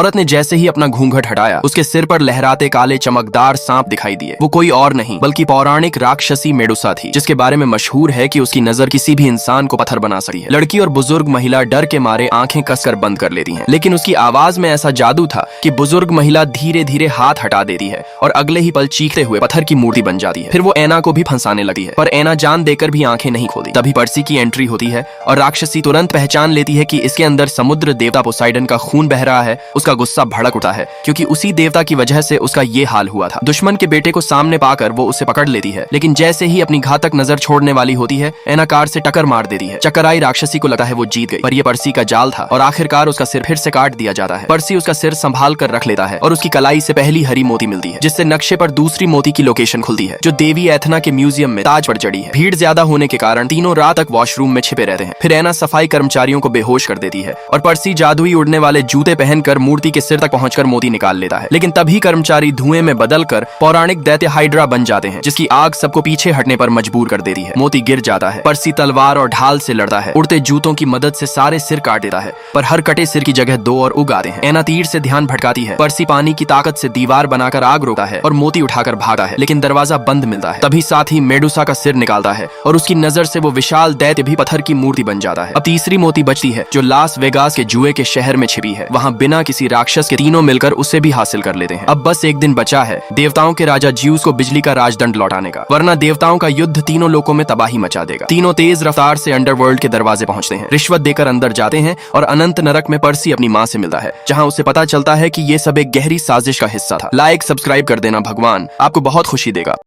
औरत ने जैसे ही अपना घूंघट हटाया, उसके सिर पर लहराते काले चमकदार सांप दिखाई दिए। वो कोई और नहीं बल्कि पौराणिक राक्षसी मेडुसा थी, जिसके बारे में मशहूर है कि उसकी नजर किसी भी इंसान को पत्थर बना सकती है। लड़की और बुजुर्ग महिला डर के मारे आंखें कसकर बंद कर लेती हैं, लेकिन उसकी आवाज में ऐसा जादू था कि बुजुर्ग महिला धीरे धीरे हाथ हटा देती है और अगले ही पल चीखते हुए पत्थर की मूर्ति बन जाती है। फिर वो ऐना को भी फंसाने लगती है, पर ऐना जान देकर भी आंखें नहीं खोलती। तभी पर्सी की एंट्री होती है और राक्षसी तुरंत पहचान लेती है कि इसके अंदर समुद्र देवता पोसाइडन का खून बह रहा है। उसका गुस्सा भड़क उठा है, क्योंकि उसी देवता की वजह से उसका ये हाल हुआ था। दुश्मन के बेटे को सामने पाकर वो उसे पकड़ लेती है, लेकिन जैसे ही अपनी घातक नजर छोड़ने वाली होती है, ऐना कार से टक्कर मार देती है। चक्कर आई राक्षसी को लगता है वो जीत गई, पर ये पर्सी का जाल था और आखिरकार उसका सिर फिर से काट दिया जाता है। पर्सी उसका सिर संभाल कर रख लेता है और उसकी कलाई से पहली हरी मोती मिलती है, जिससे नक्शे पर दूसरी मोती की लोकेशन खुलती है, जो देवी एथना के म्यूजियम में ताज पर चढ़ी है। भीड़ ज्यादा होने के कारण तीनों रात तक वॉशरूम में छिपे रहते हैं। फिर ऐना सफाई कर्मचारियों को बेहोश कर देती है और पर्सी जादुई उड़ने वाले जूते पहनकर मूर्ति के सिर तक पहुंचकर मोती निकाल लेता है। लेकिन तभी कर्मचारी धुएं में बदलकर पौराणिक दैत्य हाइड्रा बन जाते हैं, जिसकी आग सबको पीछे हटने पर मजबूर कर देती है। मोती गिर जाता है। पर्सी तलवार और ढाल से लड़ता है, उड़ते जूतों की मदद से सारे सिर काट देता है, पर हर कटे सिर की जगह दो और उग आते हैं। ऐना तीर से ध्यान भटकाती है। पर्सी पानी की ताकत से दीवार बनाकर आग रोकता है और मोती उठाकर भागता है, लेकिन दरवाजा बंद मिलता है। तभी साथ ही मेडुसा का सिर निकालता है और उसकी नजर से वो विशाल दैत्य भी पत्थर की मूर्ति बन जाता है। अब तीसरी मोती बचती है, जो लास वेगास के जुए के शहर में छिपी है। वहाँ बिना किसी राक्षस के तीनों मिलकर उसे भी हासिल कर लेते हैं। अब बस एक दिन बचा है देवताओं के राजा ज्यूस को बिजली का राजदंड लौटाने का, वरना देवताओं का युद्ध तीनों लोकों में तबाही मचा देगा। तीनों तेज रफ्तार से अंडरवर्ल्ड के दरवाजे पहुंचते हैं, रिश्वत देकर अंदर जाते हैं और अनंत नरक में पर्सी अपनी माँ से मिलता है, जहाँ उसे पता चलता है कि ये सब एक गहरी साजिश का हिस्सा था। लाइक सब्सक्राइब कर देना भगवान, आपको बहुत खुशी देगा।